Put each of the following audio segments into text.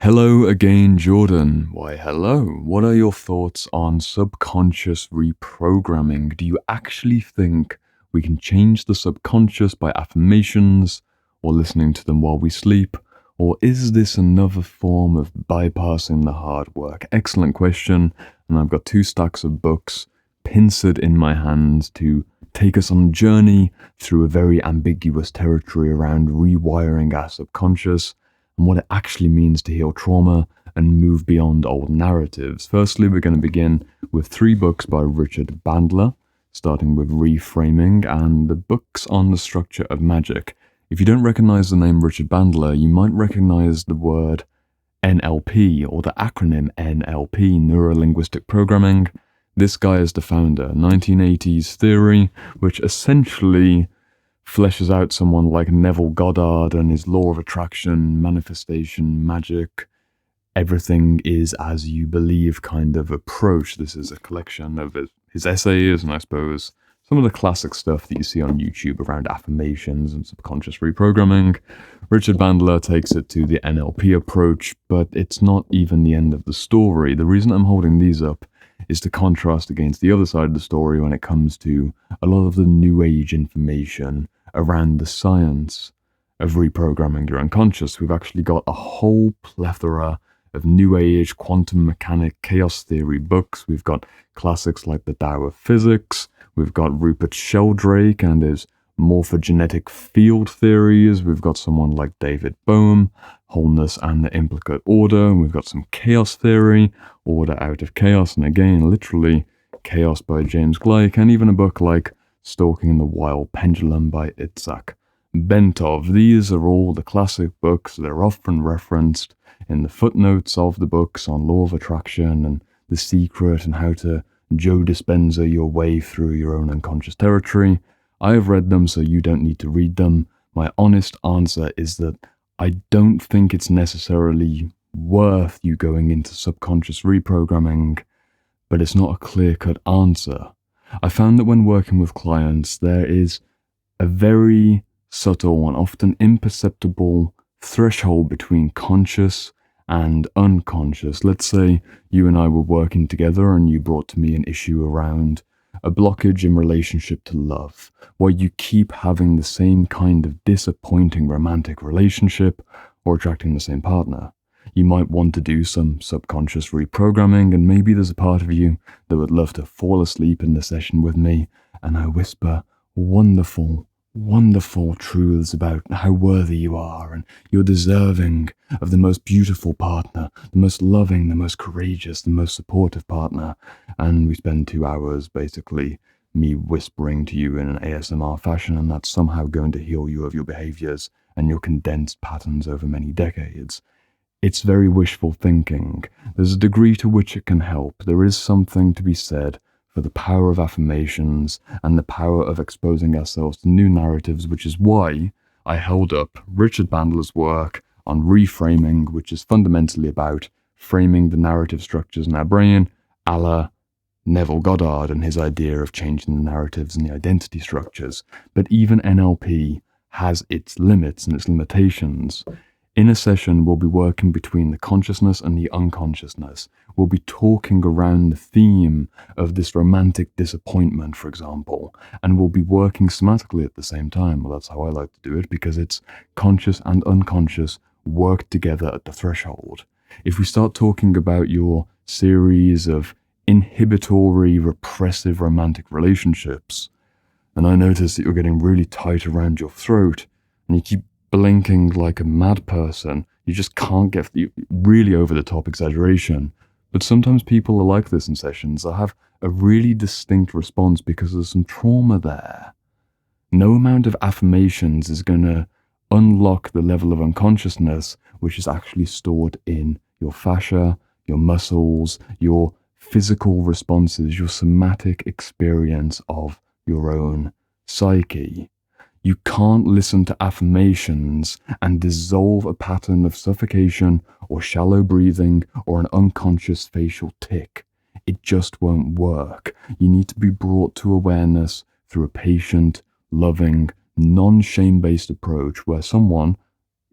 Hello again, Jordan. Why, hello. What are your thoughts on subconscious reprogramming? Do you actually think we can change the subconscious by affirmations or listening to them while we sleep? Or is this another form of bypassing the hard work? Excellent question. And I've got 2 stacks of books pincered in my hands to take us on a journey through a very ambiguous territory around rewiring our subconscious and what it actually means to heal trauma and move beyond old narratives. Firstly, we're going to begin with 3 books by Richard Bandler, starting with Reframing and the books on the structure of magic. If you don't recognize the name Richard Bandler, you might recognize the word NLP, or the acronym NLP, Neuro-Linguistic Programming. This guy is the founder, 1980s theory, which essentially fleshes out someone like Neville Goddard and his law of attraction, manifestation, magic, everything is as you believe kind of approach. This is a collection of his essays and I suppose some of the classic stuff that you see on YouTube around affirmations and subconscious reprogramming. Richard Bandler takes it to the NLP approach, but it's not even the end of the story. The reason I'm holding these up is to contrast against the other side of the story when it comes to a lot of the new age information around the science of reprogramming your unconscious. We've actually got a whole plethora of new age, quantum mechanic, chaos theory books. We've got classics like the Tao of Physics. We've got Rupert Sheldrake and his morphogenetic field theories. We've got someone like David Bohm, Wholeness and the Implicate Order. We've got some chaos theory, Order Out of Chaos, and again, literally, Chaos by James Gleick, and even a book like Stalking the Wild Pendulum by Itzhak Bentov. These are all the classic books. They're often referenced in the footnotes of the books on law of attraction and The Secret and how to Joe Dispenza your way through your own unconscious territory. I have read them, so you don't need to read them. My honest answer is that I don't think it's necessarily worth you going into subconscious reprogramming, but it's not a clear-cut answer. I found that when working with clients, there is a very subtle and often imperceptible threshold between conscious and unconscious. Let's say you and I were working together and you brought to me an issue around a blockage in relationship to love, where you keep having the same kind of disappointing romantic relationship or attracting the same partner. You might want to do some subconscious reprogramming, and maybe there's a part of you that would love to fall asleep in the session with me, and I whisper wonderful, wonderful truths about how worthy you are, and you're deserving of the most beautiful partner, the most loving, the most courageous, the most supportive partner, and we spend 2 hours basically me whispering to you in an ASMR fashion, and that's somehow going to heal you of your behaviors and your condensed patterns over many decades. It's very wishful thinking. There's a degree to which it can help. There is something to be said for the power of affirmations and the power of exposing ourselves to new narratives, which is why I held up Richard Bandler's work on reframing, which is fundamentally about framing the narrative structures in our brain, a la Neville Goddard and his idea of changing the narratives and the identity structures. But even NLP has its limits and its limitations. In a session, we'll be working between the consciousness and the unconsciousness. We'll be talking around the theme of this romantic disappointment, for example, and we'll be working somatically at the same time. Well, that's how I like to do it, because it's conscious and unconscious work together at the threshold. If we start talking about your series of inhibitory, repressive romantic relationships, and I notice that you're getting really tight around your throat, and you keep blinking like a mad person, you just can't get the really over-the-top exaggeration. But sometimes people are like this in sessions. They have a really distinct response because there's some trauma there. No amount of affirmations is going to unlock the level of unconsciousness which is actually stored in your fascia, your muscles, your physical responses, your somatic experience of your own psyche. You can't listen to affirmations and dissolve a pattern of suffocation or shallow breathing or an unconscious facial tic. It just won't work. You need to be brought to awareness through a patient, loving, non-shame-based approach where someone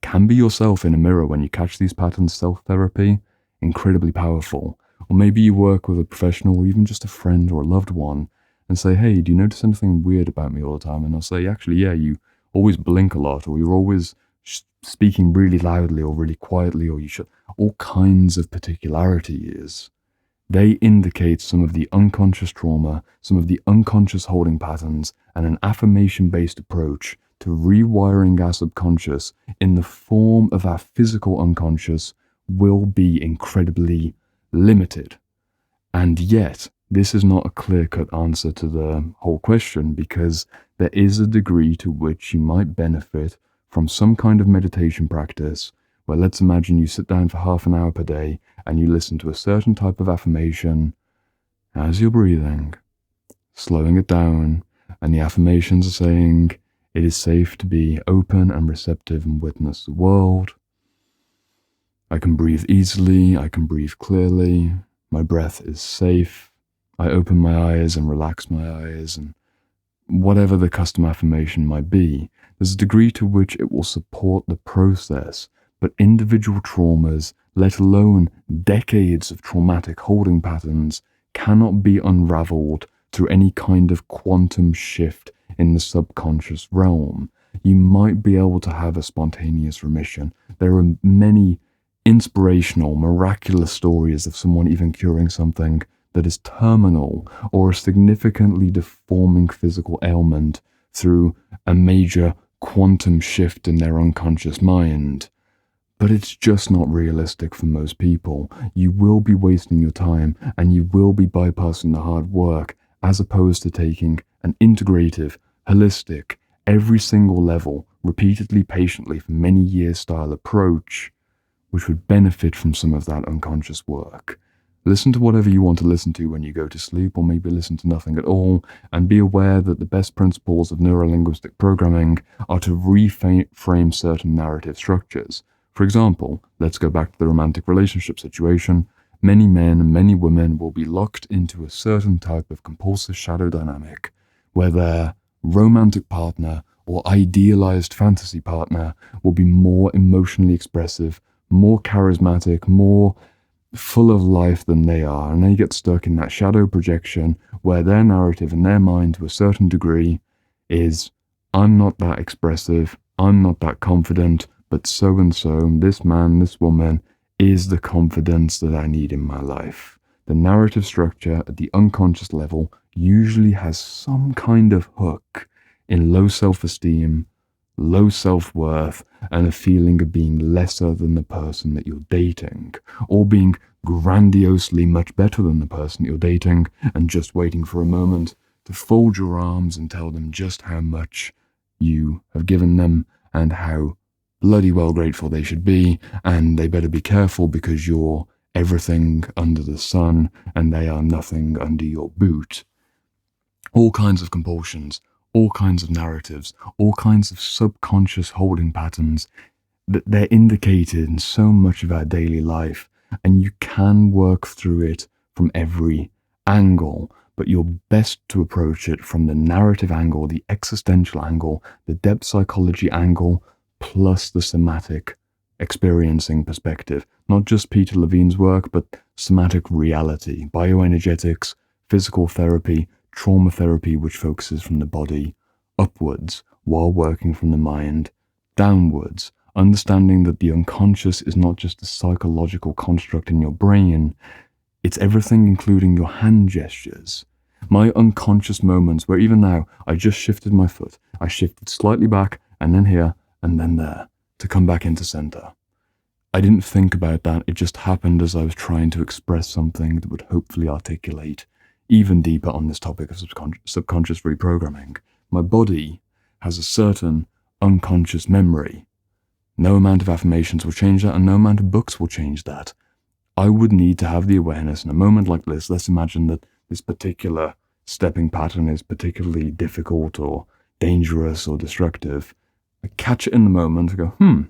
can be yourself in a mirror when you catch these patterns. Self-therapy, incredibly powerful. Or maybe you work with a professional or even just a friend or a loved one and say, hey, do you notice anything weird about me all the time? And they'll say, actually, yeah, you always blink a lot, or you're always speaking really loudly or really quietly, or you should, all kinds of particularities. They indicate some of the unconscious trauma, some of the unconscious holding patterns, and an affirmation-based approach to rewiring our subconscious in the form of our physical unconscious will be incredibly limited. And yet, this is not a clear-cut answer to the whole question, because there is a degree to which you might benefit from some kind of meditation practice, where let's imagine you sit down for half an hour per day and you listen to a certain type of affirmation as you're breathing, slowing it down, and the affirmations are saying, it is safe to be open and receptive and witness the world. I can breathe easily, I can breathe clearly, my breath is safe, I open my eyes and relax my eyes, and whatever the custom affirmation might be, there's a degree to which it will support the process, but individual traumas, let alone decades of traumatic holding patterns, cannot be unraveled through any kind of quantum shift in the subconscious realm. You might be able to have a spontaneous remission. There are many inspirational, miraculous stories of someone even curing something that is terminal or a significantly deforming physical ailment through a major quantum shift in their unconscious mind. But it's just not realistic for most people. You will be wasting your time and you will be bypassing the hard work, as opposed to taking an integrative, holistic, every single level, repeatedly, patiently, for many years style approach, which would benefit from some of that unconscious work. Listen to whatever you want to listen to when you go to sleep, or maybe listen to nothing at all, and be aware that the best principles of neurolinguistic programming are to reframe certain narrative structures. For example, let's go back to the romantic relationship situation. Many men and many women will be locked into a certain type of compulsive shadow dynamic, where their romantic partner or idealized fantasy partner will be more emotionally expressive, more charismatic, more full of life than they are, and they get stuck in that shadow projection where their narrative in their mind to a certain degree is, I'm not that expressive, I'm not that confident, but so and so, this man, this woman, is the confidence that I need in my life. The narrative structure at the unconscious level usually has some kind of hook in low self-esteem, low self-worth, and a feeling of being lesser than the person that you're dating, or being grandiosely much better than the person you're dating and just waiting for a moment to fold your arms and tell them just how much you have given them and how bloody well grateful they should be, and they better be careful because you're everything under the sun and they are nothing under your boot. All kinds of compulsions, all kinds of narratives, all kinds of subconscious holding patterns that they're indicated in so much of our daily life, and you can work through it from every angle, but you're best to approach it from the narrative angle, the existential angle, the depth psychology angle, plus the somatic experiencing perspective. Not just Peter Levine's work, but somatic reality, bioenergetics, physical therapy, trauma therapy, which focuses from the body upwards while working from the mind downwards, understanding that the unconscious is not just a psychological construct in your brain, it's everything including your hand gestures. My unconscious moments where even now I just shifted my foot, I shifted slightly back and then here and then there to come back into center. I didn't think about that, it just happened as I was trying to express something that would hopefully articulate even deeper on this topic of subconscious reprogramming. My body has a certain unconscious memory. No amount of affirmations will change that, and no amount of books will change that. I would need to have the awareness in a moment like this. Let's imagine that this particular stepping pattern is particularly difficult or dangerous or destructive. I catch it in the moment and go,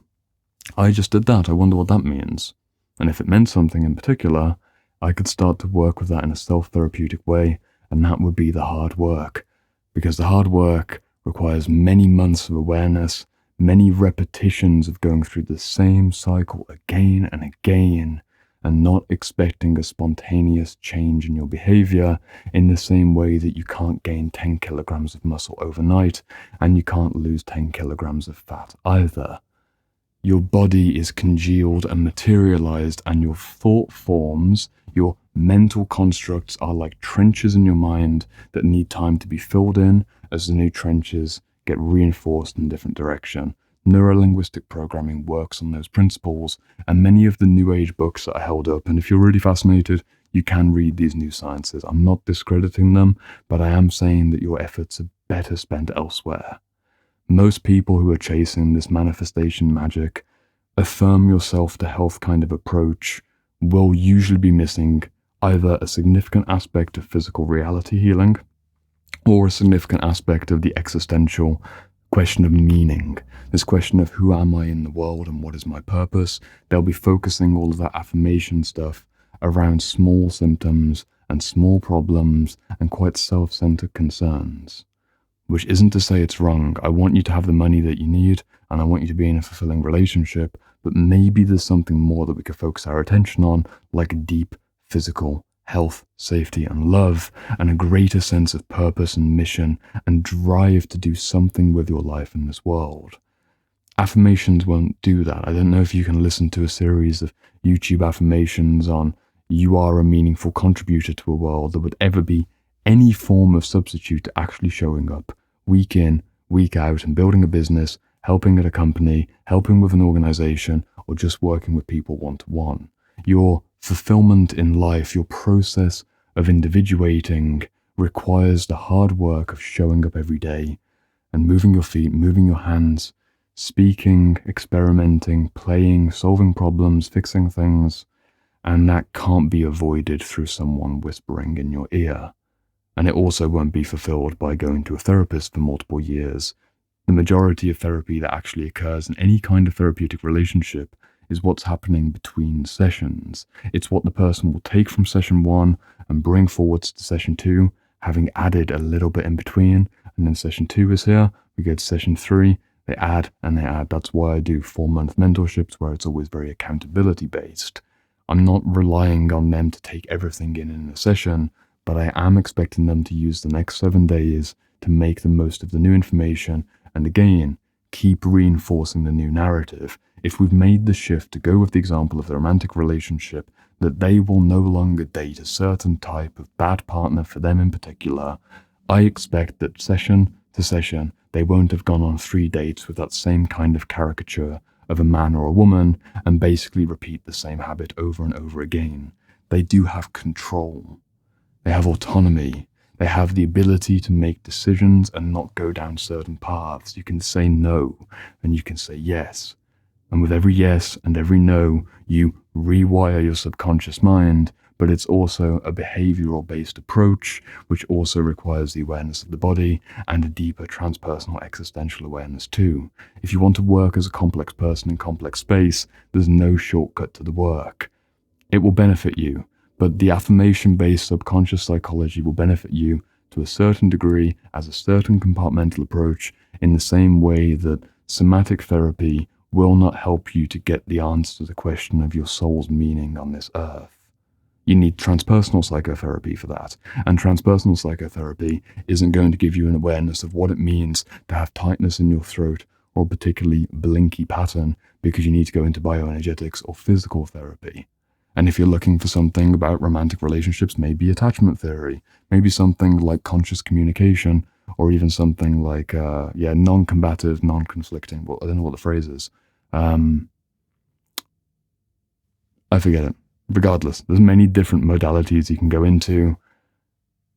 I just did that, I wonder what that means. And if it meant something in particular, I could start to work with that in a self-therapeutic way, and that would be the hard work. Because the hard work requires many months of awareness, many repetitions of going through the same cycle again and again, and not expecting a spontaneous change in your behavior, in the same way that you can't gain 10 kilograms of muscle overnight, and you can't lose 10 kilograms of fat either. Your body is congealed and materialized, and your thought forms, your mental constructs are like trenches in your mind that need time to be filled in as the new trenches get reinforced in a different direction. Neurolinguistic programming works on those principles, and many of the New Age books that are held up, and if you're really fascinated, you can read these new sciences. I'm not discrediting them, but I am saying that your efforts are better spent elsewhere. Most people who are chasing this manifestation magic, affirm yourself to health kind of approach will usually be missing either a significant aspect of physical reality healing or a significant aspect of the existential question of meaning, this question of who am I in the world and what is my purpose. They'll be focusing all of that affirmation stuff around small symptoms and small problems and quite self-centered concerns. Which isn't to say it's wrong. I want you to have the money that you need, and I want you to be in a fulfilling relationship, but maybe there's something more that we could focus our attention on, like deep physical health, safety, and love, and a greater sense of purpose and mission and drive to do something with your life in this world. Affirmations won't do that. I don't know if you can listen to a series of YouTube affirmations on you are a meaningful contributor to a world that would ever be any form of substitute to actually showing up week in, week out and building a business, helping at a company, helping with an organization, or just working with people one-to-one. Your fulfillment in life, your process of individuating requires the hard work of showing up every day and moving your feet, moving your hands, speaking, experimenting, playing, solving problems, fixing things, and that can't be avoided through someone whispering in your ear. And it also won't be fulfilled by going to a therapist for multiple years. The majority of therapy that actually occurs in any kind of therapeutic relationship is what's happening between sessions. It's what the person will take from session 1 and bring forwards to session 2, having added a little bit in between, and then session 2 is here, we go to session 3, they add and they add. That's why I do 4-month mentorships where it's always very accountability based. I'm not relying on them to take everything in a session, but I am expecting them to use the next 7 days to make the most of the new information and again, keep reinforcing the new narrative. If we've made the shift to go with the example of the romantic relationship, that they will no longer date a certain type of bad partner for them in particular, I expect that session to session, they won't have gone on 3 dates with that same kind of caricature of a man or a woman and basically repeat the same habit over and over again. They do have control. They have autonomy. They have the ability to make decisions and not go down certain paths. You can say no and you can say yes. And with every yes and every no, you rewire your subconscious mind, but it's also a behavioral-based approach, which also requires the awareness of the body and a deeper transpersonal existential awareness too. If you want to work as a complex person in complex space, there's no shortcut to the work. It will benefit you, but the affirmation-based subconscious psychology will benefit you to a certain degree as a certain compartmental approach in the same way that somatic therapy will not help you to get the answer to the question of your soul's meaning on this earth. You need transpersonal psychotherapy for that, and transpersonal psychotherapy isn't going to give you an awareness of what it means to have tightness in your throat or a particularly blinky pattern because you need to go into bioenergetics or physical therapy. And if you're looking for something about romantic relationships, maybe attachment theory, maybe something like conscious communication, or even something like, non-combative, non-conflicting. Well, I don't know what the phrase is. I forget it. Regardless, there's many different modalities you can go into.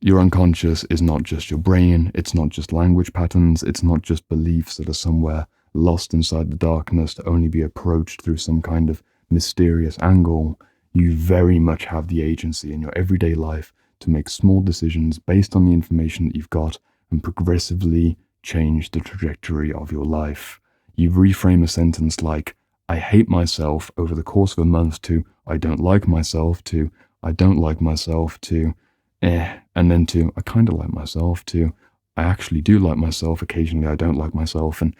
Your unconscious is not just your brain. It's not just language patterns. It's not just beliefs that are somewhere lost inside the darkness to only be approached through some kind of mysterious angle. You very much have the agency in your everyday life to make small decisions based on the information that you've got and progressively change the trajectory of your life. You reframe a sentence like, I hate myself over the course of a month to, I don't like myself to, I don't like myself to, and then to, I kind of like myself to, I actually do like myself, occasionally I don't like myself, and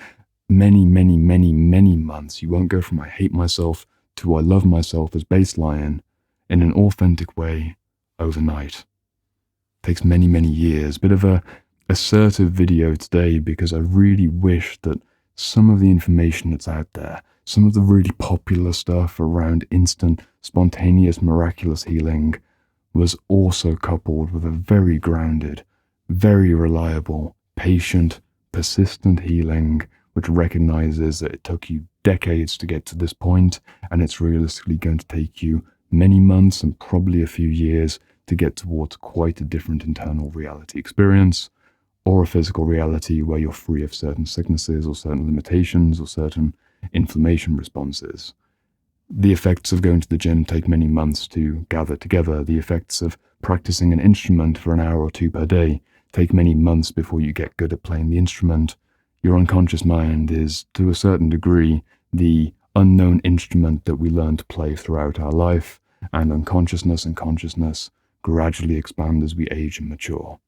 many, many, many, many months. You won't go from I hate myself to I love myself as baseline in an authentic way overnight. It takes many, many years. Bit of a assertive video today because I really wish that some of the information that's out there, some of the really popular stuff around instant, spontaneous, miraculous healing was also coupled with a very grounded, very reliable, patient, persistent healing, which recognizes that it took you decades to get to this point, and it's realistically going to take you many months and probably a few years to get towards quite a different internal reality experience, or a physical reality where you're free of certain sicknesses or certain limitations or certain inflammation responses. The effects of going to the gym take many months to gather together. The effects of practicing an instrument for an hour or two per day take many months before you get good at playing the instrument. Your unconscious mind is, to a certain degree, the unknown instrument that we learn to play throughout our life, and unconsciousness and consciousness gradually expand as we age and mature.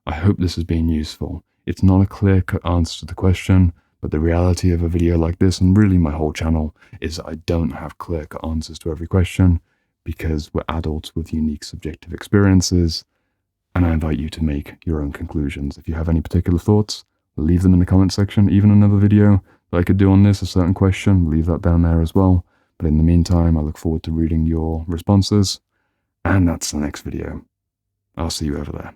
I hope this has been useful. It's not a clear-cut answer to the question, but the reality of a video like this, and really my whole channel, is that I don't have clear-cut answers to every question because we're adults with unique subjective experiences, and I invite you to make your own conclusions. If you have any particular thoughts, leave them in the comment section. Even another video that I could do on this, a certain question, leave that down there as well. But in the meantime, I look forward to reading your responses, and that's the next video. I'll see you over there.